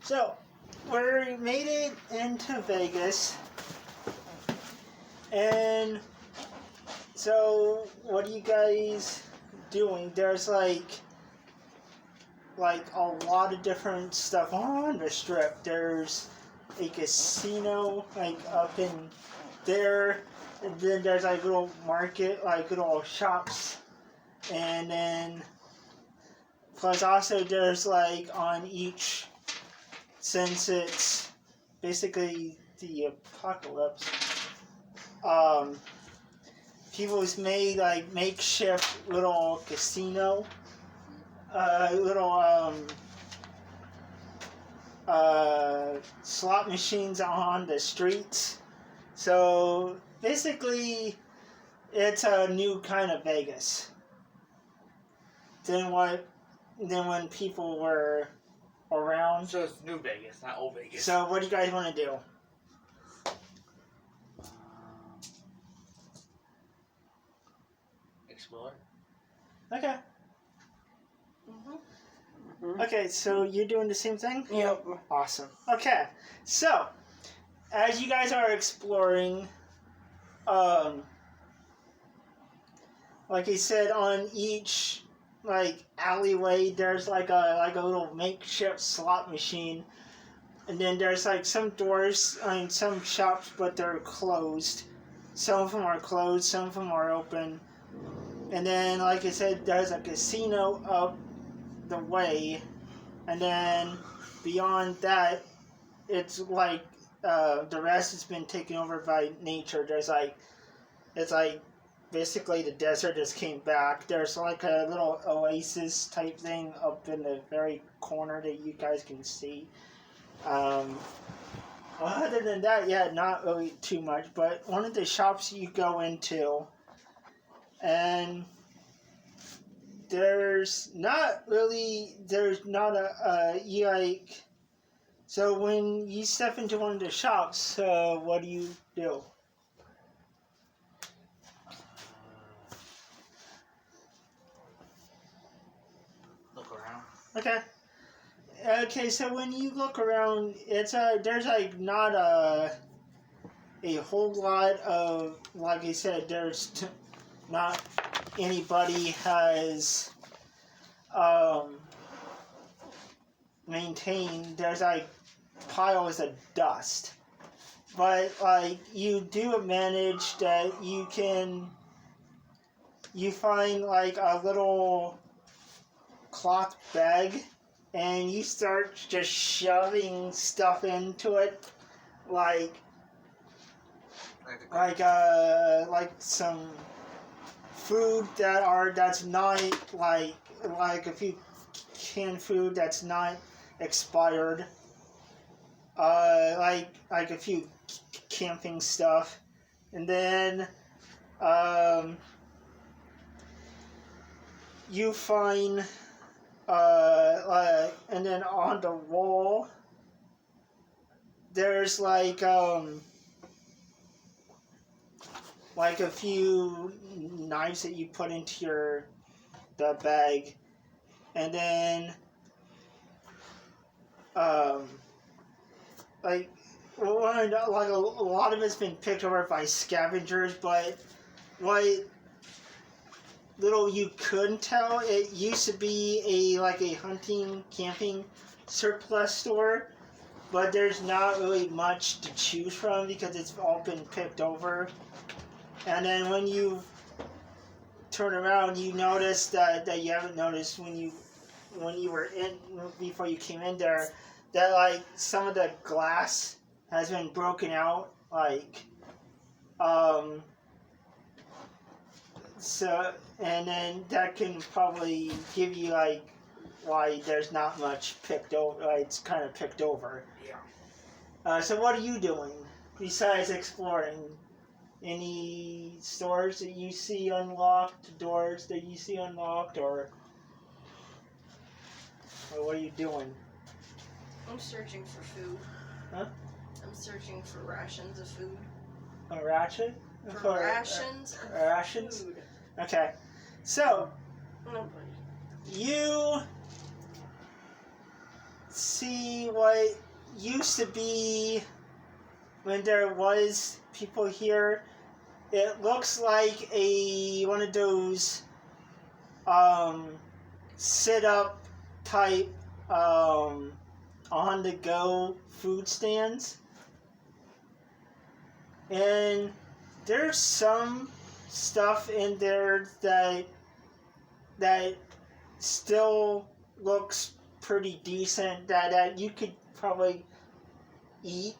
So, we made it into Vegas, and so what are you guys doing? There's like a lot of different stuff on the strip. There's a casino like up in there, and then there's like little market, like little shops, and then plus also there's like on each, since it's basically the apocalypse, people's made like makeshift little casino, little slot machines on the streets. So basically, it's a new kind of Vegas than when people were around. So it's New Vegas, not Old Vegas. So what do you guys want to do? Explore. Okay. Okay, so you're doing the same thing? Yep. Awesome. Okay, so as you guys are exploring, like I said, on each like alleyway, there's like a little makeshift slot machine, and then there's like some doors on some shops, but they're closed. Some of them are closed, some of them are open, and then like I said, there's a casino up the way, and then beyond that, it's like the rest has been taken over by nature. There's like, it's like basically the desert just came back. There's like a little oasis type thing up in the very corner that you guys can see. Other than that, yeah, not really too much, but one of the shops you go into, and there's not a you like, so when you step into one of the shops, what do you do? Look around. Okay, so when you look around, it's there's like not a whole lot of, like I said, there's not anybody has maintained. There's like piles of dust, but like you do manage that you find like a little cloth bag, and you start just shoving stuff into it, like some food that's not like a few canned food that's not expired, like a few camping stuff, and then you find and then on the wall there's like a few knives that you put into the bag, and then a lot of it's been picked over by scavengers, but what little you couldn't tell, it used to be a hunting, camping surplus store, but there's not really much to choose from because it's all been picked over. And then when you turn around, you notice that you haven't noticed when you were in, before you came in there, that like some of the glass has been broken out, so, and then that can probably give you like why there's not much picked over. It's kind of picked over. Yeah. So what are you doing besides exploring? Any stores that you see unlocked, doors that you see unlocked, or what are you doing? I'm searching for food. Huh? I'm searching for rations of food. A ration? For rations of rations? food. Okay. So, Nobody. you see what used to be when there was people here. It looks like one of those sit up type on the go food stands. And there's some stuff in there that still looks pretty decent that you could probably eat,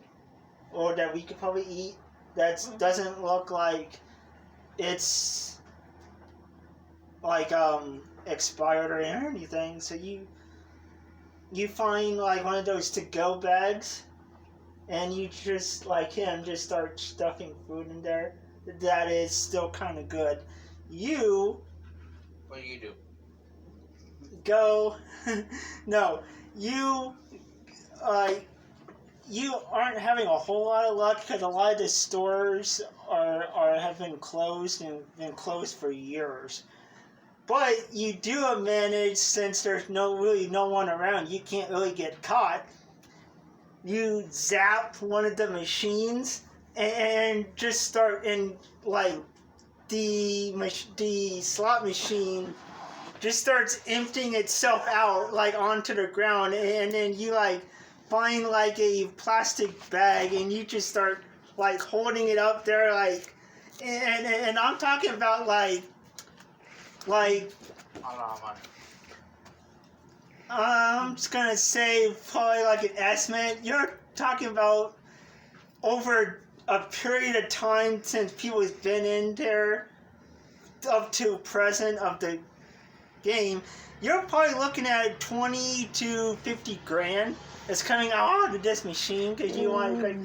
or that we could probably eat, that doesn't look like it's like expired or anything. So you find like one of those to-go bags, and you just like him just start stuffing food in there that is still kind of good. What do you do? Go no, you you aren't having a whole lot of luck because a lot of the stores have been closed and been closed for years. But you do manage, since there's really no one around, you can't really get caught. You zap one of the machines and just start in like the slot machine just starts emptying itself out like onto the ground, and then you like find like a plastic bag and you just start like holding it up there like, and I'm talking about like I don't know how much. I'm just gonna say probably like an estimate. You're talking about over a period of time since people have been in there up to present of the game, you're probably looking at 20 to 50 grand that's coming out of this machine because you want to like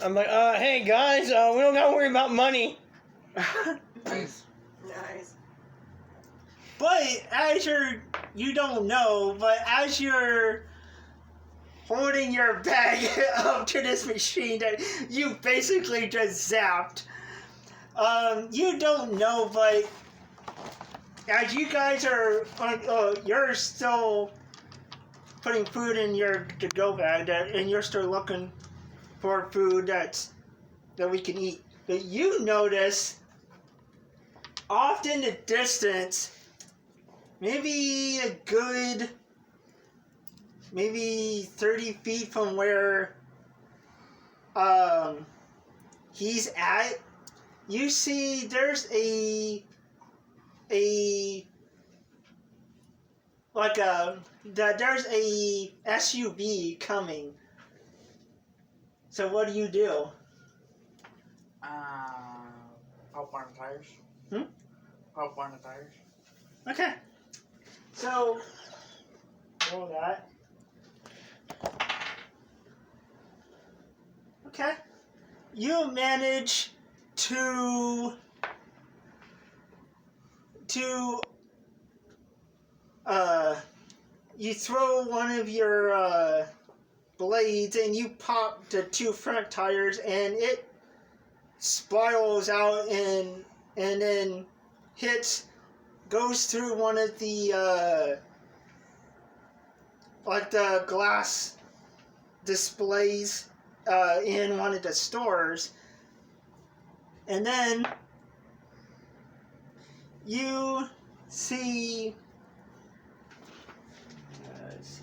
I'm like, hey guys, we don't gotta worry about money. Nice. Nice. But you don't know, but as you're holding your bag up to this machine that you basically just zapped, you don't know, but as you guys are, you're still putting food in your to-go bag, and you're still looking for food that we can eat. But you notice, off in the distance, maybe a good, maybe 30 feet from where he's at, you see there's there's a SUV coming. So what do? Help burn the tires. Help burn the tires. Okay. So roll that. Okay. You manage to you throw one of your blades and you pop the two front tires, and it spirals out and then goes through one of the like the glass displays in one of the stores, and then you see. Let's see.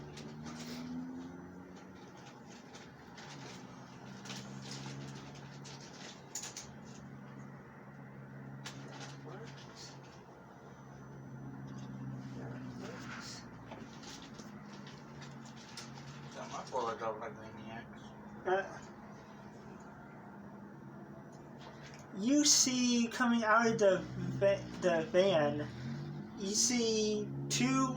My bullets over like maniacs. You see coming out of the van, you see two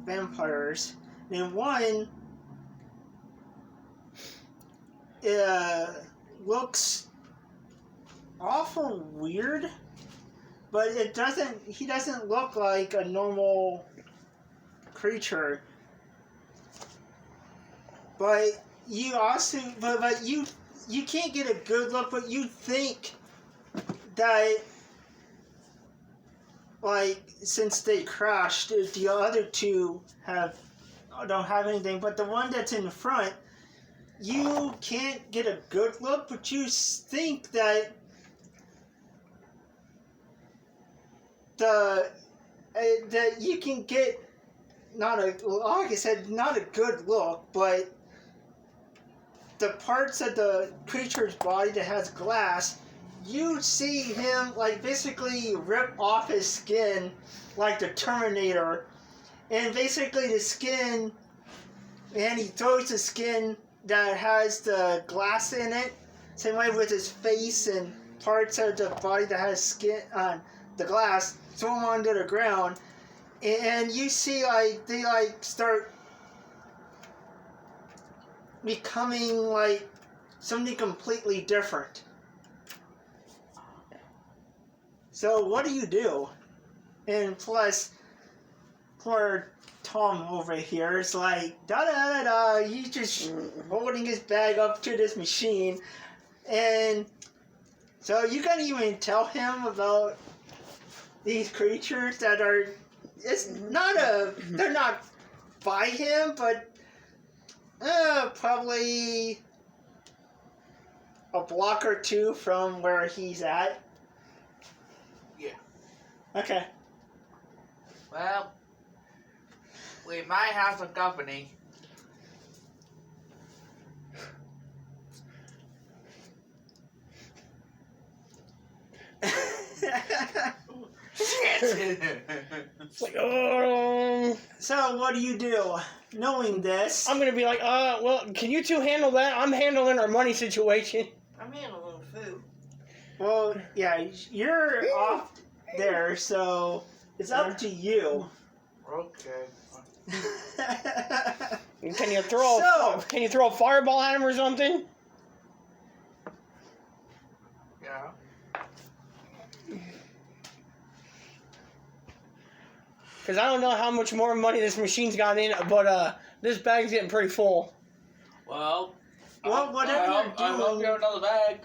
vampires, and one looks awful weird, but he doesn't look like a normal creature. But you also, but you can't get a good look, but you think that like since they crashed, the other two don't have anything, but the one that's in front, you can't get a good look, but you think that that you can get like I said, not a good look, but the parts of the creature's body that has glass, you see him like basically rip off his skin like the Terminator, and basically the skin, and he throws the skin that has the glass in it, same way with his face and parts of the body that has skin on the glass, throw them onto the ground, and you see like they like start becoming like something completely different. So what do? And plus, poor Tom over here is like da da da da. He's just holding his bag up to this machine, and so you can't even tell him about these creatures that are. It's not they're not by him, but probably a block or two from where he's at. Yeah. Okay. Well, we might have some company. It's like, So what do? Knowing this, I'm gonna be like, well, can you two handle that? I'm handling our money situation. I'm handling food. well, yeah, you're off there, so it's up to you. Okay. Can you throw a fireball at him or something? Yeah. Because I don't know how much more money this machine's got in it, but this bag's getting pretty full. Well, Whatever I you're hope you have another bag.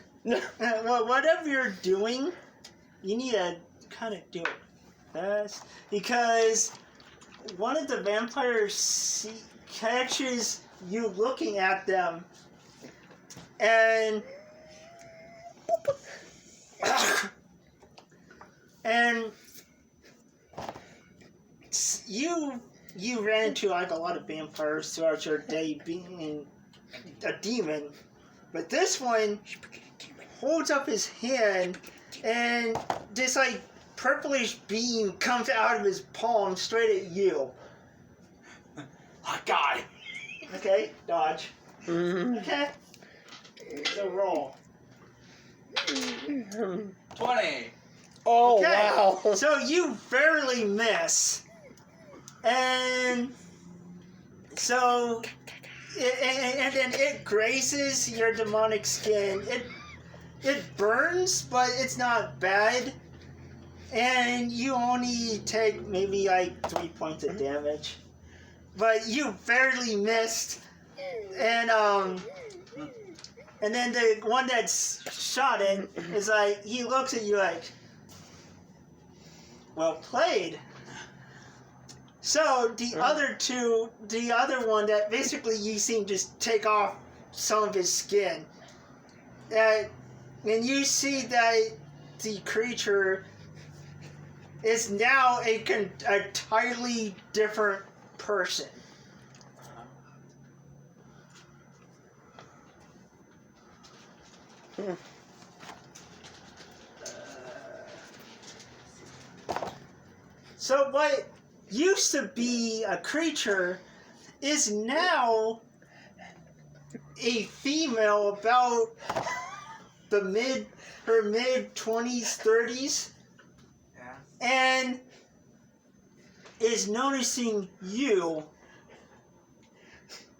well, whatever you're doing, you need to kind of do it fast, because one of the vampires catches you looking at them, and and you ran into like a lot of vampires throughout your day being a demon, but this one holds up his hand, and this like purplish beam comes out of his palm straight at you. I got it. Okay, dodge. Mm-hmm. Okay, so roll. 20. Oh, Okay. wow. So you barely miss, and so and then it grazes your demonic skin. It burns, but it's not bad, and you only take maybe like 3 points of damage. But you barely missed, and then the one that's shot it is like, he looks at you like, well played. So the other one that basically you seen just take off some of his skin, and you see that the creature is now a entirely different person. So what used to be a creature is now a female about her mid 20s, 30s, Yeah. and is noticing you,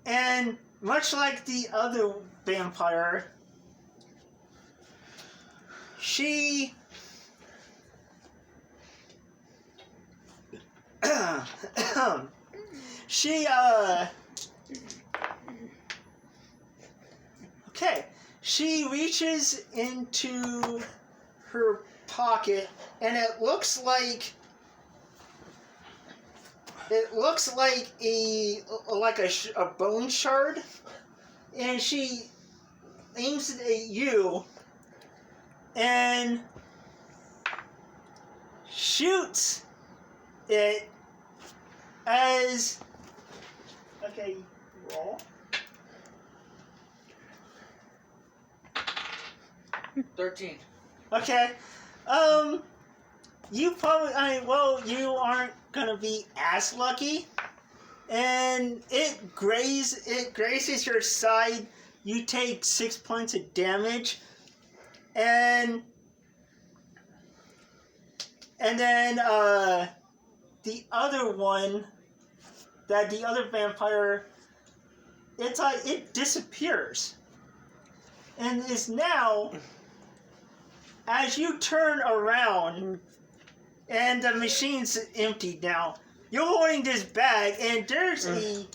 and much like the other vampire, she she reaches into her pocket, and it looks like it looks like a bone shard, and she aims it at you and shoots it as okay. Roll. 13. Okay. You probably, you aren't gonna be as lucky, and it grazes your side. You take 6 points of damage, and then the other one, the other vampire, it's like it disappears, and is now. As you turn around, and the machine's empty now, you're holding this bag, and there's a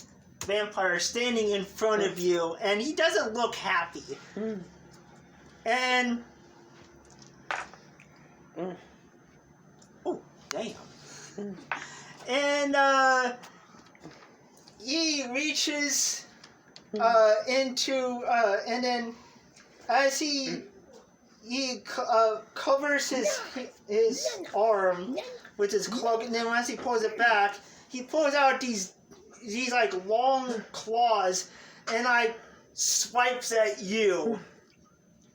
vampire standing in front of you, and he doesn't look happy. And... Oh, damn. And, he reaches into, and then as he covers his arm with his cloak, and then once he pulls it back, he pulls out these like long claws and like swipes at you.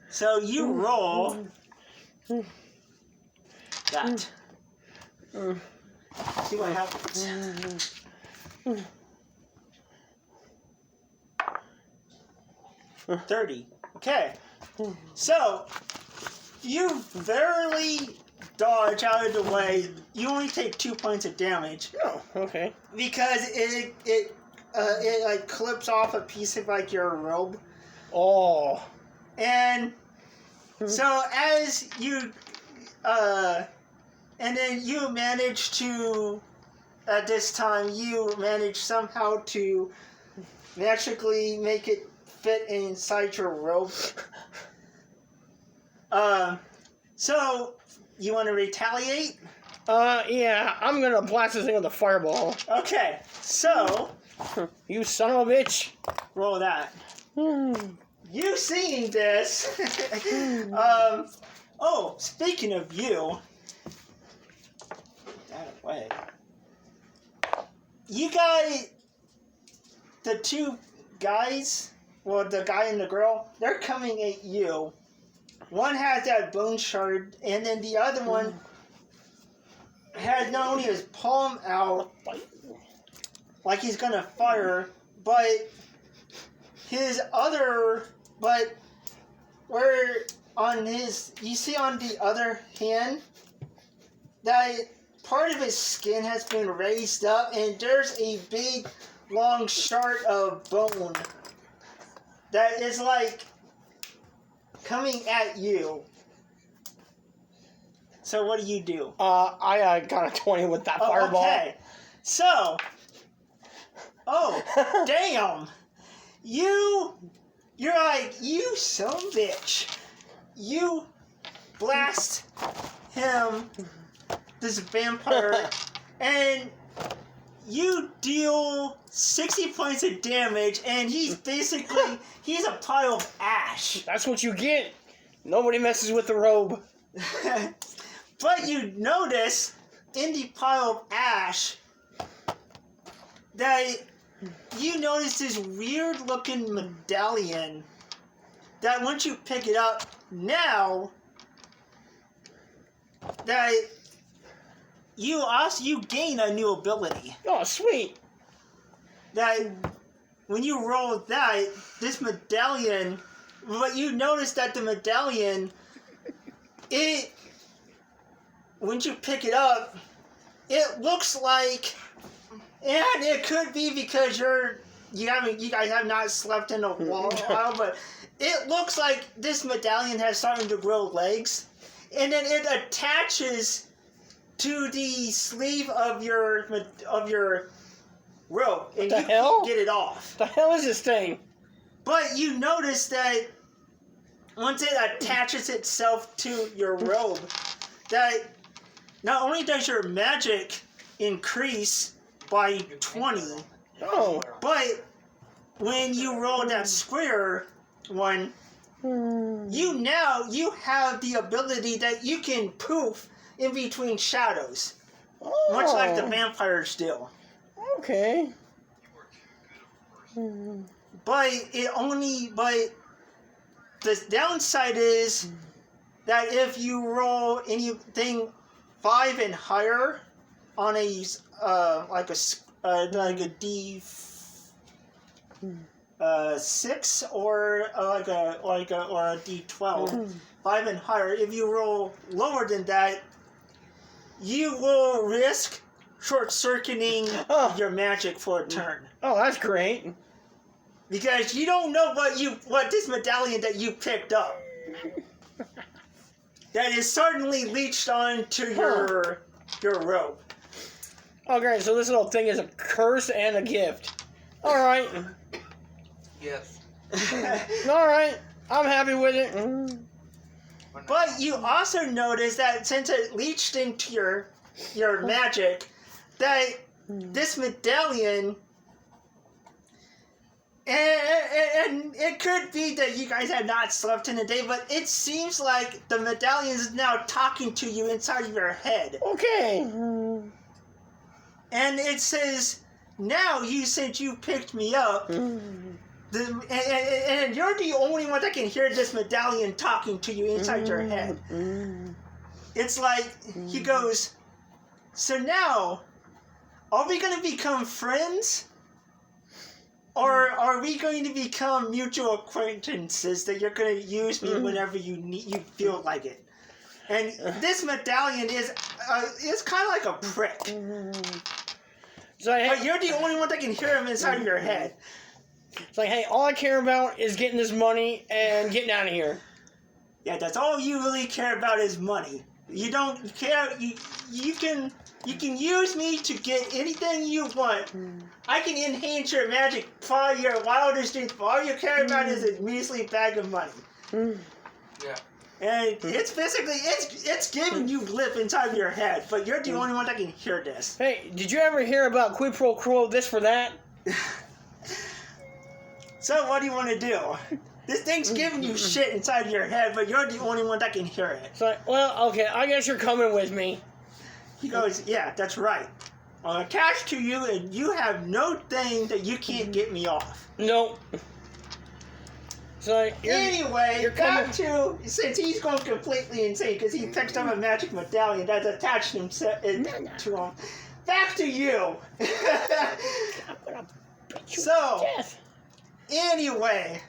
So you roll that. See what happens. 30. Okay. So, you barely dodge out of the way. You only take 2 points of damage. Oh, okay. Because it like clips off a piece of like your robe. Oh. And so as you and then you manage to at this time you manage somehow to magically make it fit inside your robe. So you want to retaliate? Yeah, I'm gonna blast this thing with a fireball. Okay, so You son of a bitch. roll that. You seeing this? Oh, speaking of you, that away. You got the two guys. Well, the guy and the girl. They're coming at you. One has that bone shard, and then the other one has not only his palm out, like he's gonna fire, but where on his, you see on the other hand, that part of his skin has been raised up, and there's a big, long shard of bone that is like coming at you. So what do? I got a 20 with that fireball. Okay. So, damn. You're like, you son of a bitch. You blast him, this vampire, and you deal 60 points of damage, and he's a pile of ash. That's what you get. Nobody messes with the robe. But you notice in the pile of ash that you notice this weird looking medallion that once you pick it up now, that you gain a new ability. Oh, sweet. That when you roll that, this medallion, but you notice that the medallion, once you pick it up, it looks like, and it could be because you guys have not slept in a while, but it looks like this medallion has started to grow legs, and then it attaches to the sleeve of your robe, and you can't get it off. The hell is this thing? But you notice that once it attaches itself to your robe, that not only does your magic increase, by 20. Oh. But when you roll that square one, you have the ability that you can poof in between shadows, much like the vampires do. Okay. But the downside is that if you roll anything 5 and higher on a like a D 6 or a D 12, 5 and higher. If you roll lower than that, you will risk short-circuiting your magic for a turn. Oh, that's great. Because you don't know what this medallion that you picked up that is suddenly leached onto your robe. Okay, so this little thing is a curse and a gift. All right. Yes. All right. I'm happy with it. But you also notice that since it leached into your magic, that this medallion, and it could be that you guys have not slept in a day, but it seems like the medallion is now talking to you inside of your head. Okay. And it says, now since you picked me up, and you're the only one that can hear this medallion talking to you inside your head. It's like, he goes, so now, are we going to become friends? Or are we going to become mutual acquaintances that you're going to use me whenever you feel like it? And this medallion is kind of like a prick. So, hey, But you're the only one that can hear him inside of your head. it's like, hey, all I care about is getting this money and getting out of here. Yeah, that's all you really care about is money. You don't care. You can use me to get anything you want. I can enhance your magic for your wildest dreams. But all you care about is a measly bag of money. Yeah. And it's basically it's giving you lip inside of your head, but you're the only one that can hear this. Hey, did you ever hear about quid pro quo this for that? So what do you want to do? This thing's giving you shit inside of your head, but you're the only one that can hear it. It's like, well, okay, I guess you're coming with me. He goes, yeah, that's right. I'm attached to you, and you have no thing that you can't get me off. Nope. So Anyway, back to, since he's going completely insane because he picked up a magic medallion that's attached himself to him. Back to you. I'm gonna beat you So, to death. Anyway,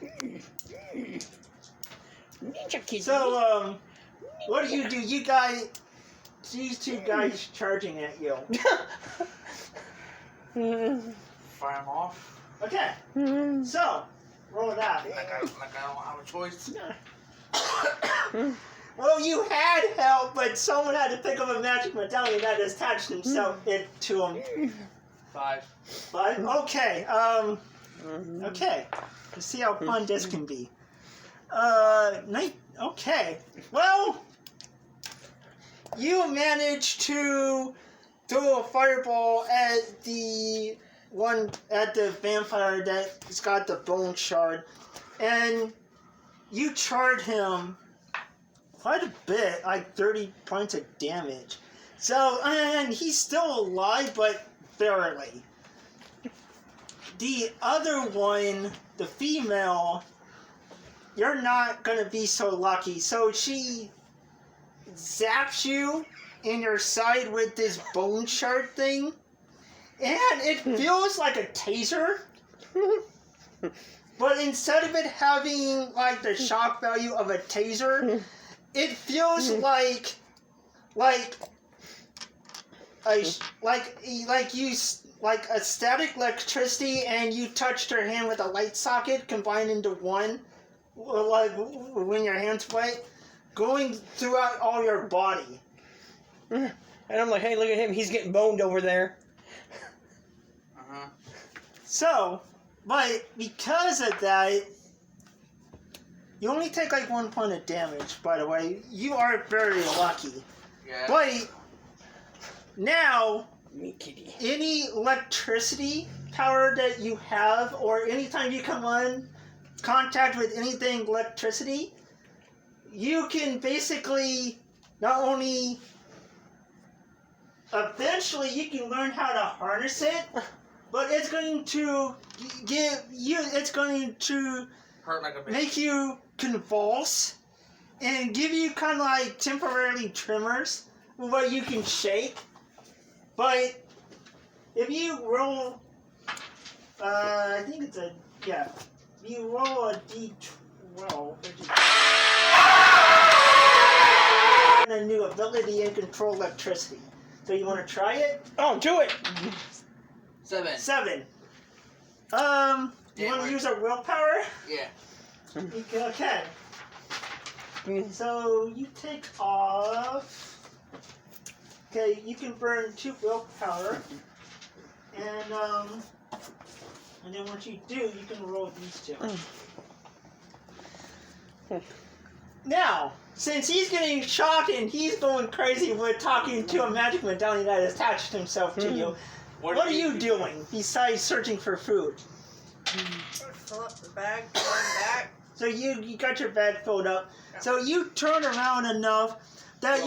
Ninja kid. so what do? You guys, these two guys charging at you. Fire him off. Okay, so roll that. Like I don't have a choice. Well, you had help, but someone had to pick up a magic medallion that attached himself to him. 5. But okay, okay. Let's see how fun this can be. Okay. Well, you managed to throw a fireball at the vampire that's got the bone shard, and you charred him quite a bit, like 30 points of damage. So, and he's still alive, but barely. The other one, the female, you're not gonna be so lucky. So she zaps you in your side with this bone shard thing, and it feels like a taser. But instead of it having like the shock value of a taser, it feels like a static electricity, and you touched her hand with a light socket combined into one, like when your hand's wet, going throughout all your body. And I'm like, hey, look at him. He's getting boned over there. So, but because of that, you only take like 1 point of damage, by the way. You are very lucky. Yeah. But now, Me kitty. any electricity power that you have, or anytime you come on contact with anything electricity, you can basically not only eventually you can learn how to harness it, but it's going to Hurt like a bitch. make you convulse and give you kind of like temporarily tremors where you can shake. But if you roll, I think it's you roll a d12, which is a new ability and control electricity. So you want to try it? Oh, do it! 7. 7. You want to use a willpower? Yeah. Okay. So you take off. Okay, you can burn 2 willpower, and then once you do, you can roll these 2. Now, since he's getting shocked and he's going crazy with talking to a magic medallion that has attached himself to you, what are you doing besides searching for food? Fill up the bag, going back. So you got your bag filled up. So you turn around enough that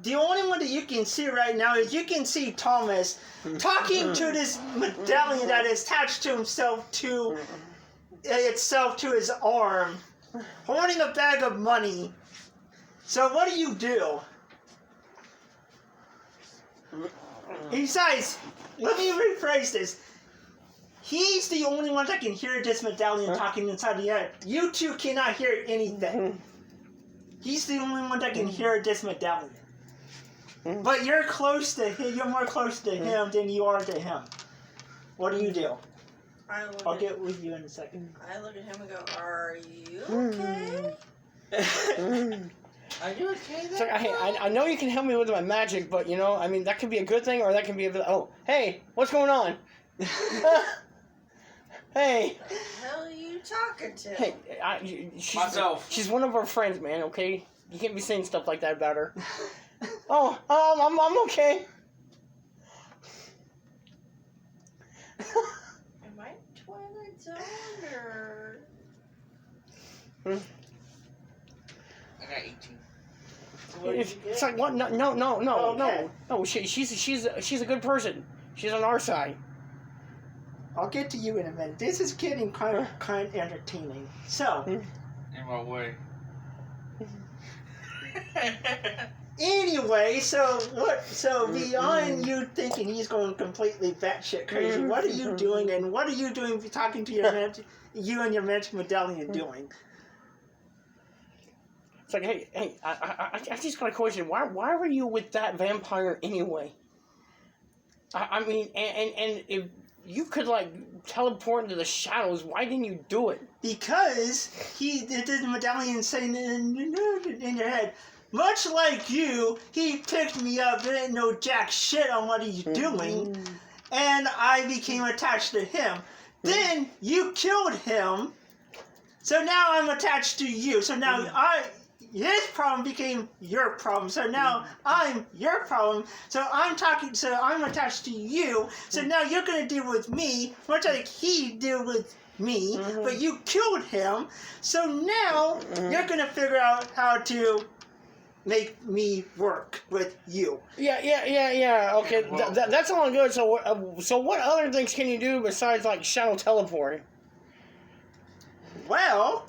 the only one that you can see right now is you can see Thomas talking to this medallion that is attached to himself to his arm, holding a bag of money. So what do? Besides, let me rephrase this. He's the only one that can hear this medallion talking inside the air. You two cannot hear anything. He's the only one that can hear this medallion. But you're close to him. You're more close to him than you are to him. What do? I'll get with you in a second. I look at him and go, "Are you okay? Are you okay It's there? like, I know you can help me with my magic, but I mean, that could be a good thing or that can be oh, hey, what's going on? Hey. What the hell are you talking to?" Hey, Myself. She's one of our friends, man, okay? You can't be saying stuff like that about her. I'm okay. Am I Twilight Zone or? I got 18. It's like what? No. Okay. No. She's a good person. She's on our side. I'll get to you in a minute. This is getting kind of entertaining. So, In what way? anyway, so beyond you thinking he's going completely batshit crazy, what are you doing, and what are you doing talking to you and your magic medallion doing? It's like, hey, I just got a question. Why were you with that vampire anyway? I mean, and if you could teleport into the shadows, why didn't you do it? Because the medallion saying in your head, much like you, he picked me up, didn't know jack shit on what he's doing, and I became attached to him. Then you killed him, so now I'm attached to you. So now his problem became your problem. So now I'm your problem. So I'm attached to you. So now you're going to deal with me, much like he dealt with me, but you killed him. So now you're going to figure out how to make me work with you. Yeah. Okay, that's all good. So what other things can you do besides shadow teleporting? Well,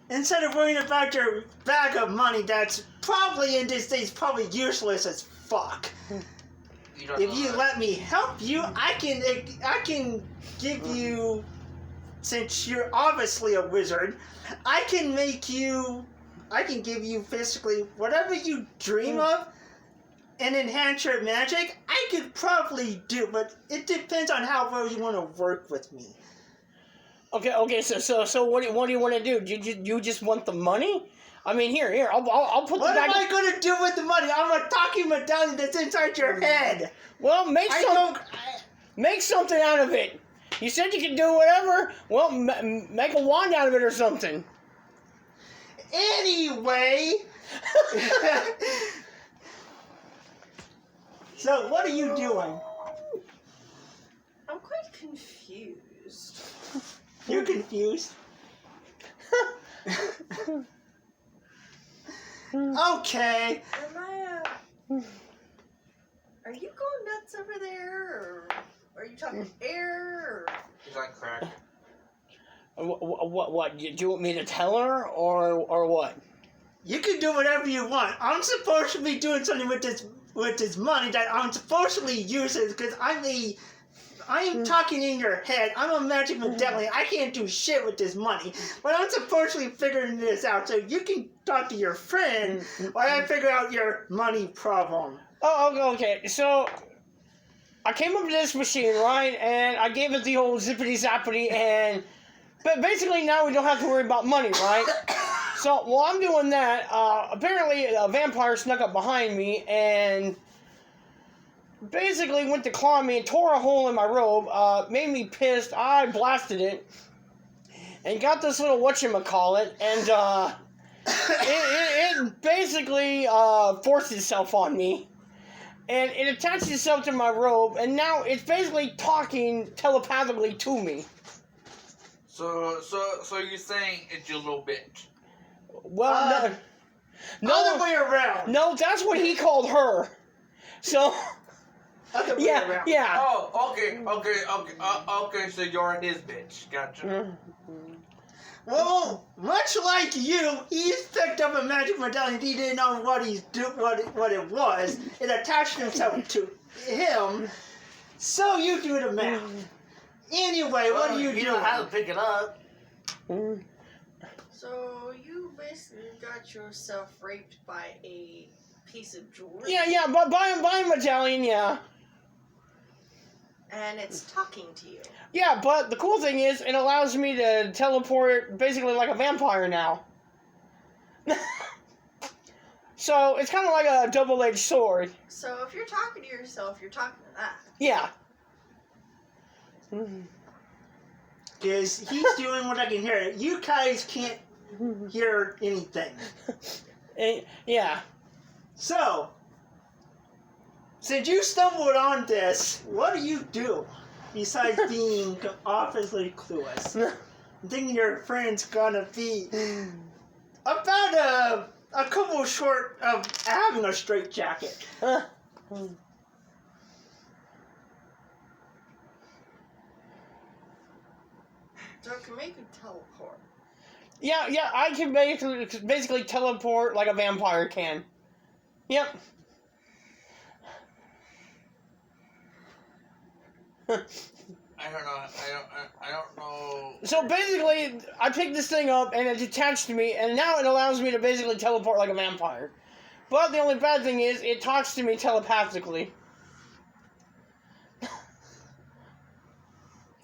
instead of worrying about your bag of money that's probably in this days probably useless as fuck. If you let me help you, I can give you, since you're obviously a wizard, I can give you basically whatever you dream of and enhance your magic. I could probably do, but it depends on how well you want to work with me. Okay. So what do you want to do? You just want the money? I mean, here. I'll put the bag. What am I gonna do with the money? I'm a talking medallion that's inside your head. Well, make something out of it. You said you could do whatever. Well, make a wand out of it or something. Anyway, So, what are you doing? I'm quite confused. You're confused. Okay. Am I, are you going nuts over there, or are you talking air, or... He's on crack. What? Do you want me to tell her, or what? You can do whatever you want. I'm supposed to be doing something with this money that I'm supposed to be using because I'm talking in your head. I'm a magic medallion. I can't do shit with this money. But I'm supposed to be figuring this out so you can talk to your friend while I figure out your money problem. Oh, okay. So, I came up with this machine, right? And I gave it the old zippity zappity, but basically now we don't have to worry about money, right? So, while I'm doing that, apparently a vampire snuck up behind me and basically went to claw me and tore a hole in my robe, made me pissed. I blasted it and got this little whatchamacallit, and it basically forced itself on me. And it attached itself to my robe, and now it's basically talking telepathically to me. So you're saying it's your little bitch? Well, Other way around. no, that's what he called her. So, Other way yeah, around. yeah. Oh, okay. So you're his bitch. Gotcha. Well, much like you, he's picked up a magic medallion. He didn't know what it was. It attached himself to him. So you do the math. Anyway, what do you do? You know how to pick it up. So you basically got yourself raped by a piece of jewelry. Yeah, but by a medallion, yeah. And it's talking to you. Yeah, but the cool thing is, it allows me to teleport basically like a vampire now. So, it's kind of like a double-edged sword. So if you're talking to yourself, you're talking to that. Yeah. Because he's doing what I can hear. You guys can't hear anything. Yeah. So, since you stumbled on this, what do you do? Besides being obviously clueless. I'm thinking your friend's gonna be about a couple short of having a straight jacket. So it can make you teleport. Yeah, I can basically teleport like a vampire can. Yep. I don't know. So basically, I picked this thing up and it's attached to me, and now it allows me to basically teleport like a vampire. But the only bad thing is, it talks to me telepathically.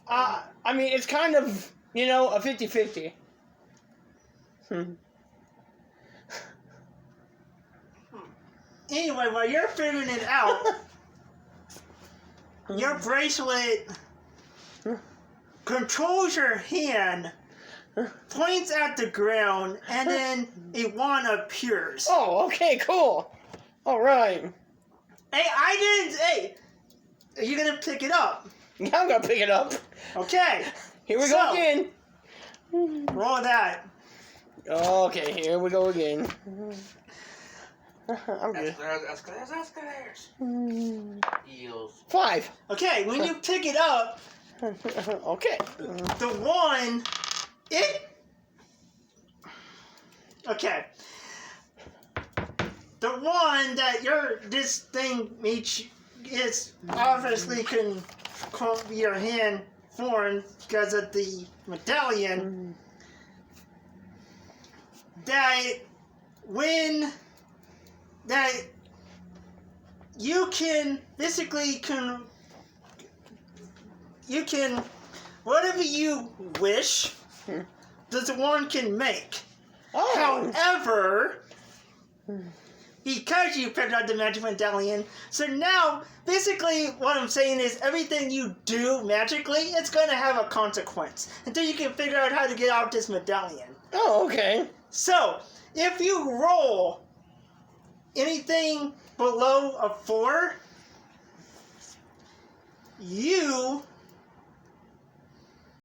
I mean, it's kind of, a 50-50. Anyway, while you're figuring it out, your bracelet controls your hand, points at the ground, and then a wand appears. Oh, okay, cool. All right. Hey, are you gonna pick it up? Yeah, I'm gonna pick it up. Okay. Here we go again. Roll that. Okay, here we go again. I'm good. Escalators. Eels. 5. Okay, when you pick it up, Okay. the wand, okay. The one that this thing is obviously can your hand formed because of the medallion. That you can basically whatever you wish, the one can make. Oh. However, because you picked out the magic medallion, so now basically what I'm saying is everything you do magically, it's going to have a consequence until you can figure out how to get out this medallion. Oh, okay. So, if you roll anything below a 4, you